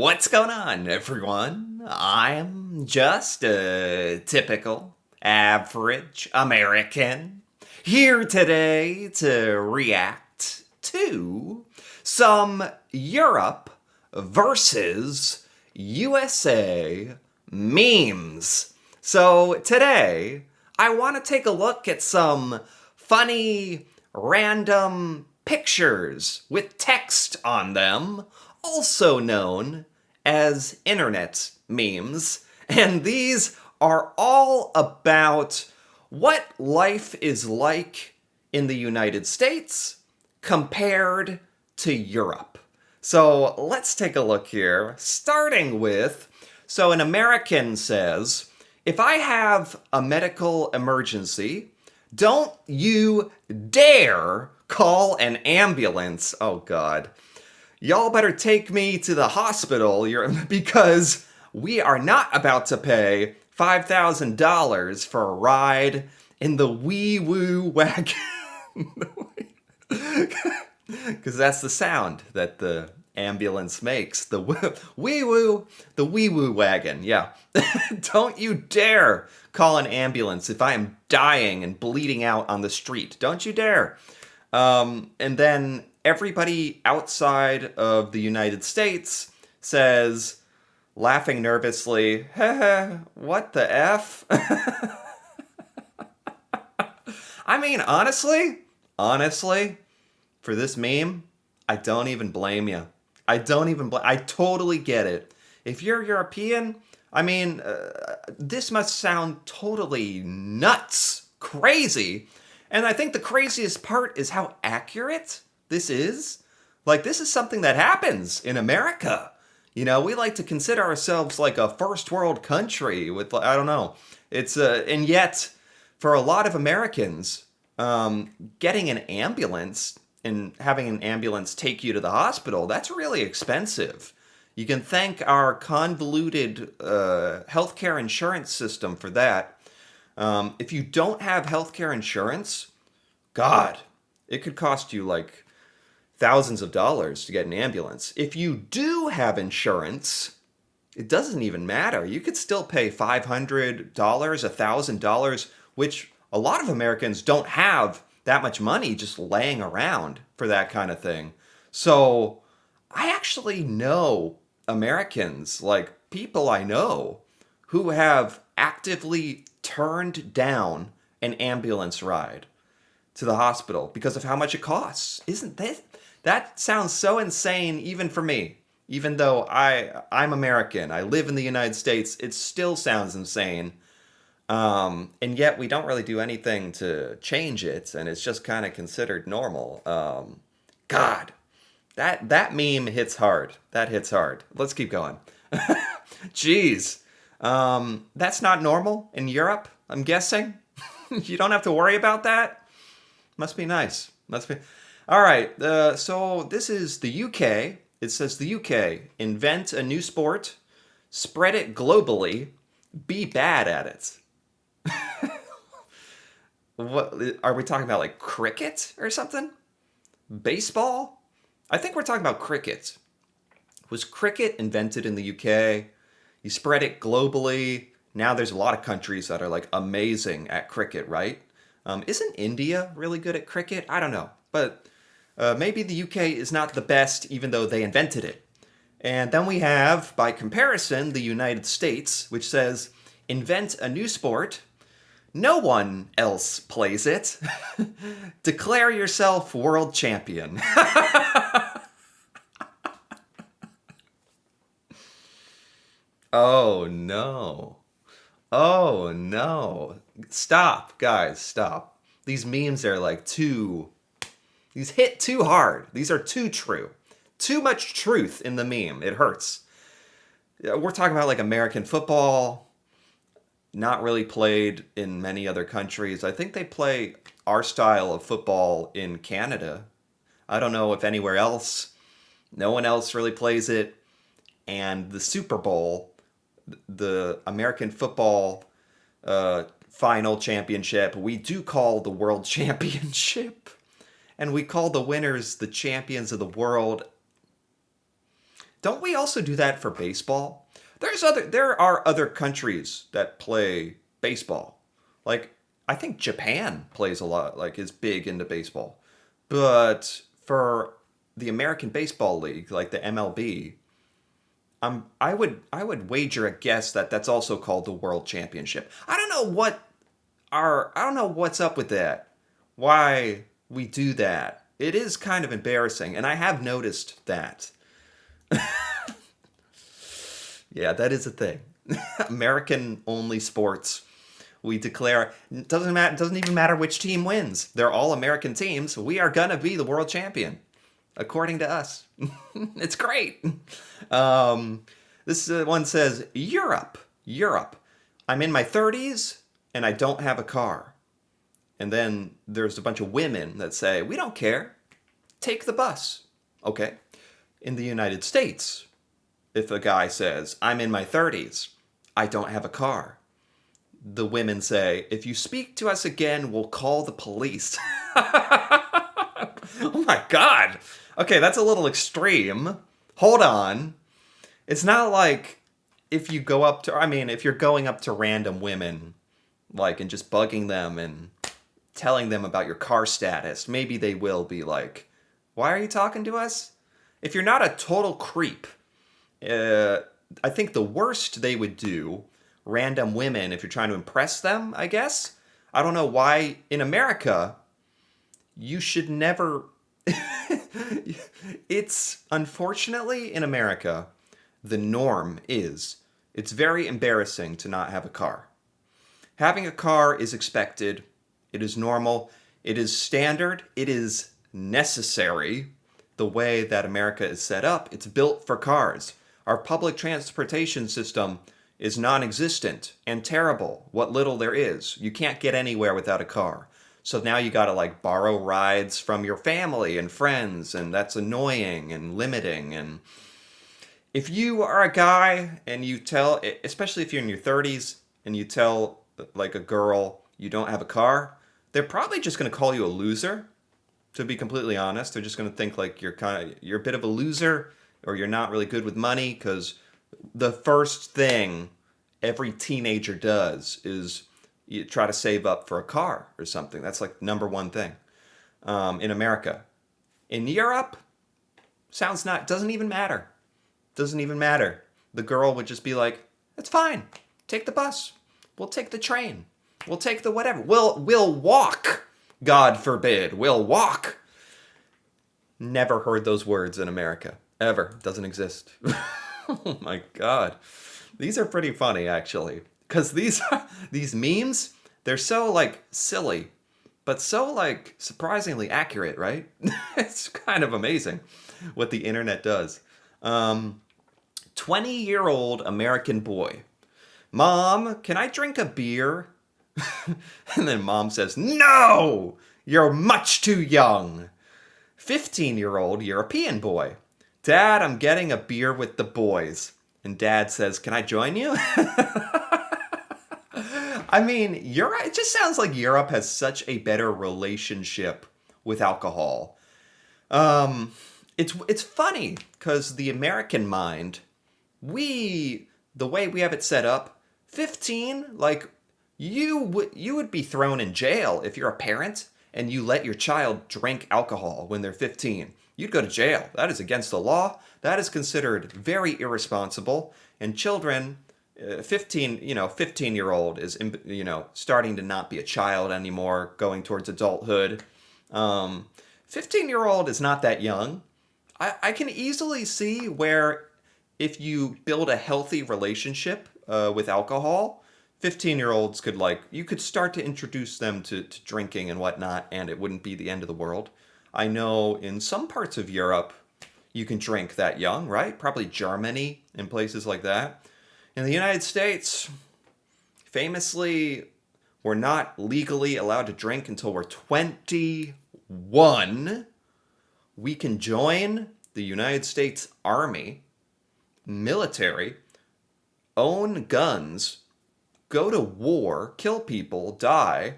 What's going on, everyone? I'm just a typical, average American here today to react to some Europe versus USA memes. So today, I want to take a look at some funny, random pictures with text on them, also known as internet memes. And these are all about what life is like in the United States compared to Europe. So let's take a look here, starting with, so an American says, if I have a medical emergency, don't you dare call an ambulance. Oh, God. Y'all better take me to the hospital because we are not about to pay $5,000 for a ride in the wee woo wagon. Because that's the sound that the ambulance makes. The wee woo, the wee woo wagon. Yeah. Don't you dare call an ambulance if I am dying and bleeding out on the street. Don't you dare. And then everybody outside of the United States says, laughing nervously, what the F? I mean, honestly, for this meme, I don't even blame you. I totally get it. If you're European, I mean, this must sound totally nuts, crazy. And I think the craziest part is how accurate this is. Like, this is something that happens in America. You know, we like to consider ourselves like a first world country with, I don't know. And yet, for a lot of Americans, getting an ambulance and having an ambulance take you to the hospital, that's really expensive. You can thank our convoluted healthcare insurance system for that. If you don't have healthcare insurance, God, it could cost you like thousands of dollars to get an ambulance. If you do have insurance, it doesn't even matter. You could still pay $500, $1,000, which a lot of Americans don't have that much money just laying around for that kind of thing. So I actually know Americans, like people I know, who have actively turned down an ambulance ride to the hospital because of how much it costs. Isn't that sounds so insane even for me. Even though I'm American, I live in the United States, it still sounds insane. And yet we don't really do anything to change it, and it's just kind of considered normal. God, that meme hits hard. That hits hard. Let's keep going. Jeez. That's not normal in Europe, I'm guessing. You don't have to worry about that. Must be nice. Must be. All right. So this is the UK. It says the UK, invent a new sport, spread it globally, be bad at it. What are we talking about, like cricket or something? Baseball? I think we're talking about cricket. Was cricket invented in the UK? You spread it globally. Now there's a lot of countries that are like amazing at cricket, right? Isn't India really good at cricket? I don't know. But maybe the UK is not the best, even though they invented it. And then we have, by comparison, the United States, which says, invent a new sport. No one else plays it. Declare yourself world champion. Oh no. Oh no. Stop, guys, stop. These memes are like these hit too hard. These are too true. Too much truth in the meme. It hurts. We're talking about like American football, not really played in many other countries. I think they play our style of football in Canada. I don't know if anywhere else. No one else really plays it. And the Super Bowl, the American football final championship, we do call the world championship. And we call the winners the champions of the world. Don't we also do that for baseball? There are other countries that play baseball. Like I think Japan plays a lot, like is big into baseball. But for the American Baseball League, like the MLB, I would wager a guess that that's also called the World Championship. I don't know what's up with that. Why we do that. It is kind of embarrassing, and I have noticed that. Yeah, that is a thing. American only sports. We declare it doesn't even matter which team wins. They're all American teams. We are gonna be the world champion, according to us. It's great. Um, this one says Europe, Europe. I'm in my 30s and I don't have a car. And then there's a bunch of women that say, we don't care. Take the bus. Okay. In the United States, if a guy says, I'm in my 30s, I don't have a car, the women say, if you speak to us again, we'll call the police. Oh my God. Okay, that's a little extreme. Hold on. It's not like if you go up to, I mean, if you're going up to random women, like, and just bugging them and telling them about your car status, maybe they will be like, why are you talking to us? If you're not a total creep, uh, I think the worst they would do, random women, if you're trying to impress them, I guess. I don't know why in America you should never. It's unfortunately in America, the norm is it's very embarrassing to not have a car. Having a car is expected, it is normal, it is standard, it is necessary. The way that America is set up, it's built for cars. Our public transportation system is non existent and terrible, what little there is. You can't get anywhere without a car. So now you gotta like borrow rides from your family and friends, and that's annoying and limiting. And if you are a guy and you tell, especially if you're in your 30s and you tell like a girl you don't have a car, they're probably just gonna call you a loser. To be completely honest, they're just gonna think like you're a bit of a loser or you're not really good with money because the first thing every teenager does is you try to save up for a car or something. That's like number one thing in America. In Europe, sounds not doesn't even matter. Doesn't even matter. The girl would just be like, "It's fine. Take the bus. We'll take the train. We'll take the whatever. We'll walk. God forbid. We'll walk." Never heard those words in America. Ever. Doesn't exist. Oh my God. These are pretty funny actually. Cause these memes, they're so like silly, but so like surprisingly accurate, right? It's kind of amazing what the internet does. Um, 20-year-old American boy. Mom, can I drink a beer? And then mom says, no, you're much too young. 15-year-old European boy. Dad, I'm getting a beer with the boys. And dad says, can I join you? I mean, Europe, it just sounds like Europe has such a better relationship with alcohol. Um, it's funny because the American mind, the way we have it set up, 15, like you would be thrown in jail if you're a parent and you let your child drink alcohol when they're 15. You'd go to jail. That is against the law. That is considered very irresponsible. And children, 15-year-old is, starting to not be a child anymore, going towards adulthood. 15-year-old is not that young. I can easily see where if you build a healthy relationship with alcohol, 15-year-olds could you could start to introduce them to drinking and whatnot, and it wouldn't be the end of the world. I know in some parts of Europe, you can drink that young, right? Probably Germany and places like that. In the United States, famously, we're not legally allowed to drink until we're 21. We can join the United States Army, military, own guns, go to war, kill people, die.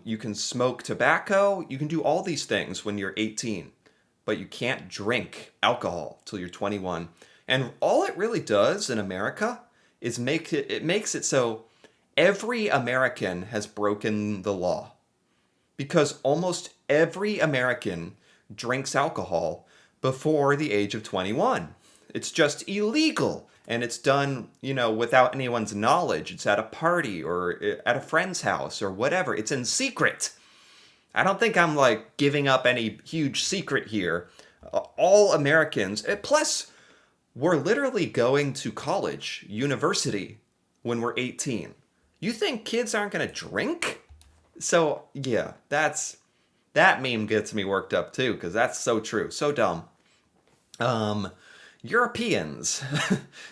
You can smoke tobacco. You can do all these things when you're 18. but you can't drink alcohol till you're 21. And all it really does in America is it makes it so every American has broken the law because almost every American drinks alcohol before the age of 21. It's just illegal. And it's done, without anyone's knowledge. It's at a party or at a friend's house or whatever. It's in secret. I don't think I'm like giving up any huge secret here. All Americans, plus, we're literally going to college, university, when we're 18. You think kids aren't going to drink? So, yeah, that meme gets me worked up too, because that's so true, so dumb. Europeans,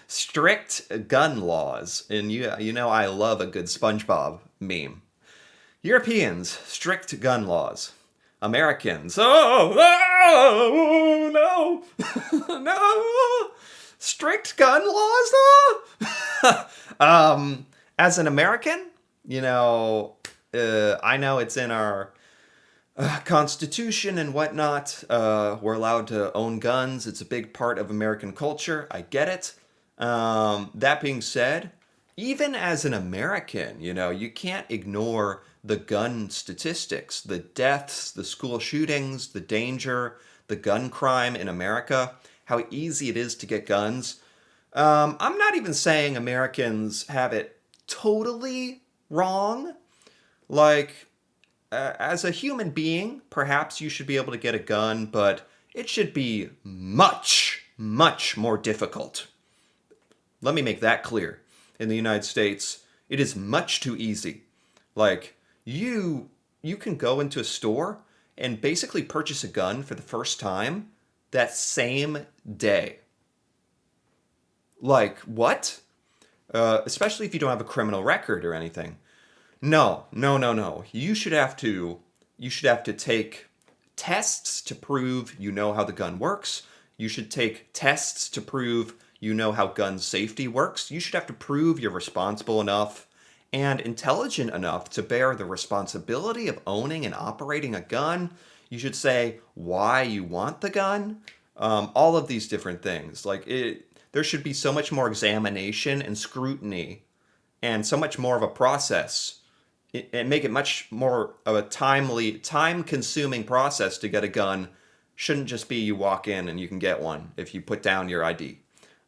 strict gun laws, and I love a good SpongeBob meme. Europeans, strict gun laws. Americans, oh no, no, strict gun laws. As an American, I know it's in our Constitution and whatnot. We're allowed to own guns. It's a big part of American culture. I get it. That being said, even as an American, you can't ignore the gun statistics, the deaths, the school shootings, the danger, the gun crime in America, how easy it is to get guns. I'm not even saying Americans have it totally wrong. Like, as a human being, perhaps you should be able to get a gun, but it should be much, much more difficult. Let me make that clear. In the United States, it is much too easy. Like, you can go into a store and basically purchase a gun for the first time that same day. Like, what? Especially if you don't have a criminal record or anything. No. You should have to take tests to prove you know how the gun works. You should take tests to prove you know how gun safety works. You should have to prove you're responsible enough and intelligent enough to bear the responsibility of owning and operating a gun. You should say why you want the gun. All of these different things. There should be so much more examination and scrutiny and so much more of a process and make it much more of a time-consuming process to get a gun. Shouldn't just be you walk in and you can get one if you put down your ID.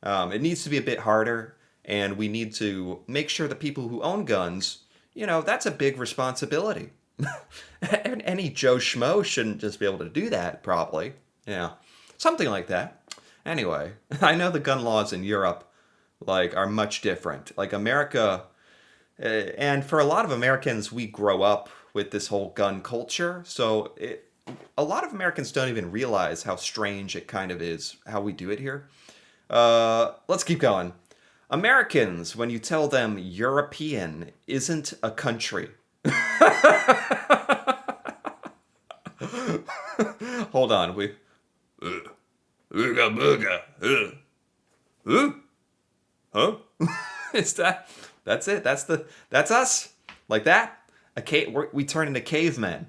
It needs to be a bit harder, and we need to make sure that people who own guns, that's a big responsibility. Any Joe Schmo shouldn't just be able to do that, probably. Yeah, something like that. Anyway, I know the gun laws in Europe, are much different. Like America, and for a lot of Americans, we grow up with this whole gun culture, so a lot of Americans don't even realize how strange it kind of is, how we do it here. Let's keep going. Americans, when you tell them European isn't a country. Hold on, we ooga booga. Huh? That's it. That's us. Like that. We turn into cavemen.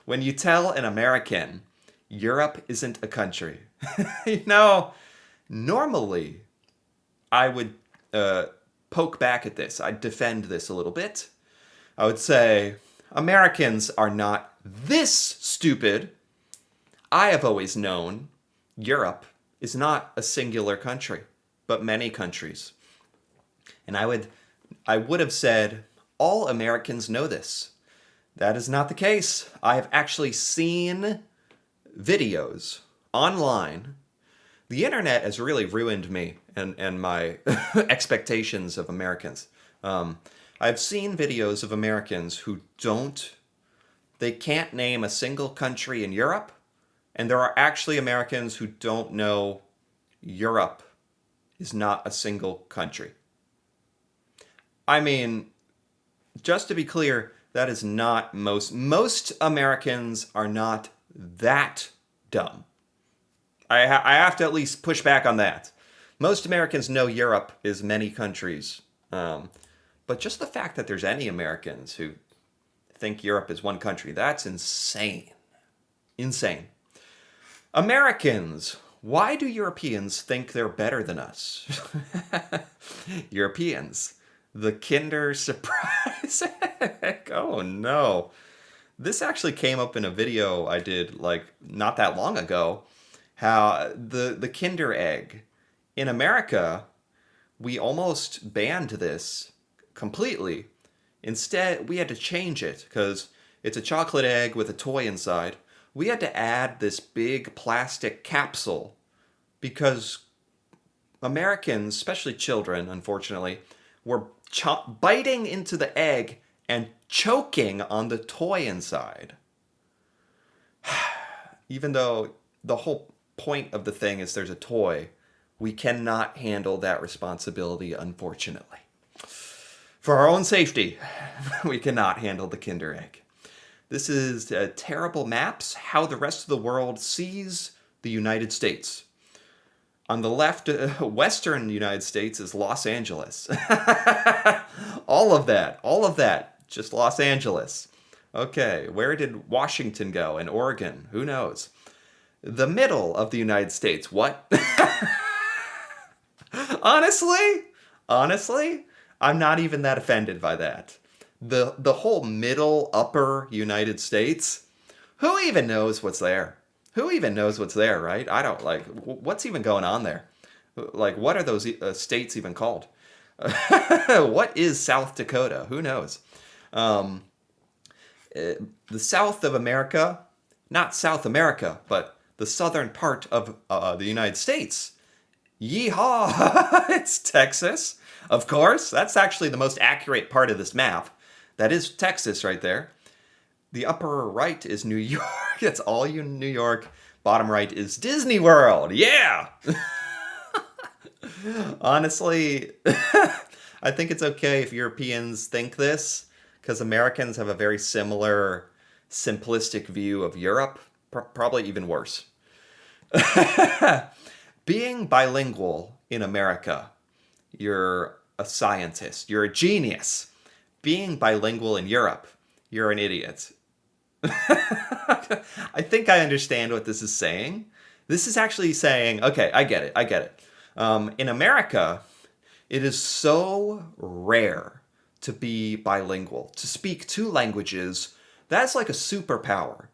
When you tell an American Europe isn't a country, normally I would poke back at this. I'd defend this a little bit. I would say Americans are not this stupid. I have always known Europe is not a singular country, but many countries. And I would have said all Americans know this. That is not the case. I have actually seen videos online. The internet has really ruined me and my expectations of Americans. I've seen videos of Americans who they can't name a single country in Europe, and there are actually Americans who don't know Europe is not a single country. I mean, just to be clear, that is not most Americans are not that dumb. I have to at least push back on that. Most Americans know Europe is many countries. But just the fact that there's any Americans who think Europe is one country, that's insane. Insane. Americans. Why do Europeans think they're better than us? Europeans. The Kinder Surprise egg. Oh no. This actually came up in a video I did like not that long ago. How the Kinder egg in America, we almost banned this completely. Instead, we had to change it because it's a chocolate egg with a toy inside. We had to add this big plastic capsule because Americans, especially children, unfortunately, were biting into the egg and choking on the toy inside. Even though the whole point of the thing is there's a toy, we cannot handle that responsibility, unfortunately. For our own safety, we cannot handle the Kinder Egg. This is terrible maps, how the rest of the world sees the United States. On the left, western United States is Los Angeles. all of that, just Los Angeles. Okay, where did Washington go and Oregon? Who knows? The middle of the United States, what? Honestly, I'm not even that offended by that. The whole middle upper United States, who even knows what's there? Who even knows what's there, right? I don't like what's even going on there. Like what are those states even called? What is South Dakota? Who knows? The south of America, not South America, but the southern part of the United States. Yeehaw! It's Texas. Of course, that's actually the most accurate part of this map. That is Texas right there. The upper right is New York. It's all you New York. Bottom right is Disney World. Yeah! Honestly, I think it's okay if Europeans think this, because Americans have a very similar, simplistic view of Europe. Probably even worse. Being bilingual in America, you're a scientist. You're a genius. Being bilingual in Europe, you're an idiot. I think I understand what this is saying. This is actually saying, okay, I get it. In America, it is so rare to be bilingual, to speak two languages. That's like a superpower.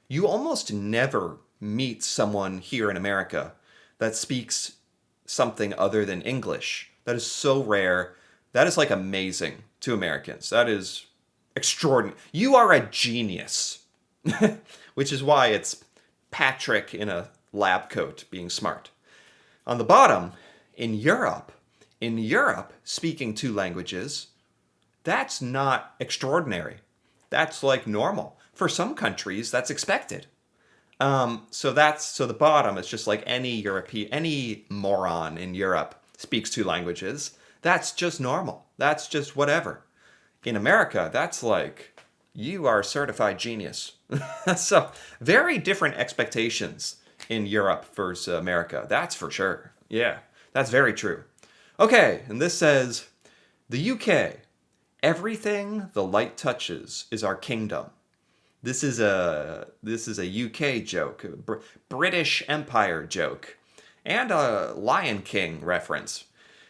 You almost never meet someone here in America that speaks something other than English. That is so rare. That is like amazing to Americans. That is extraordinary. You are a genius, which is why it's Patrick in a lab coat being smart. On the bottom, in Europe, speaking two languages, that's not extraordinary. That's like normal. For some countries, that's expected. So the bottom is just like any moron in Europe speaks two languages. That's just normal. That's just whatever. In America, that's like, you are a certified genius. So very different expectations in Europe versus America. That's for sure. Yeah, that's very true. Okay, and this says, the UK, everything the light touches is our kingdom. This is a UK joke, a British Empire joke, and a Lion King reference.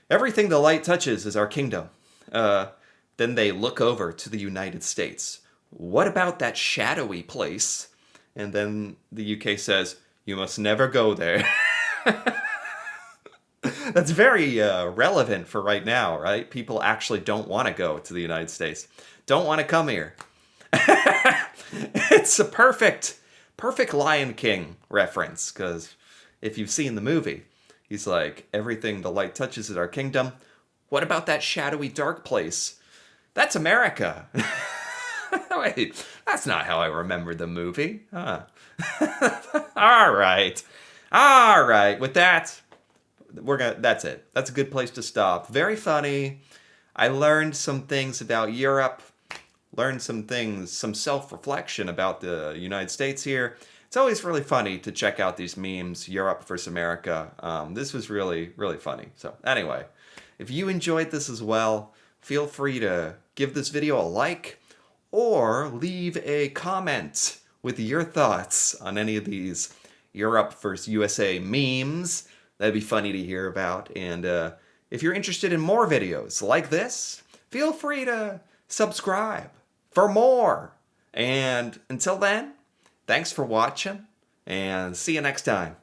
Everything the light touches is our kingdom. Then they look over to the United States. What about that shadowy place? And then the UK says, you must never go there. That's very relevant for right now, right? People actually don't want to go to the United States. Don't want to come here. It's a perfect Lion King reference, because if you've seen the movie, he's like, everything the light touches is our kingdom. What about that shadowy dark place? That's America. Wait, that's not how I remember the movie. Huh. All right. With that, that's it. That's a good place to stop. Very funny. I learned some things about Europe. Learned some things, some self-reflection about the United States here. It's always really funny to check out these memes, Europe versus America. This was really, really funny. So anyway, if you enjoyed this as well, feel free to give this video a like or leave a comment with your thoughts on any of these Europe versus USA memes. That'd be funny to hear about. And if you're interested in more videos like this, feel free to subscribe for more. And until then, thanks for watching and see you next time.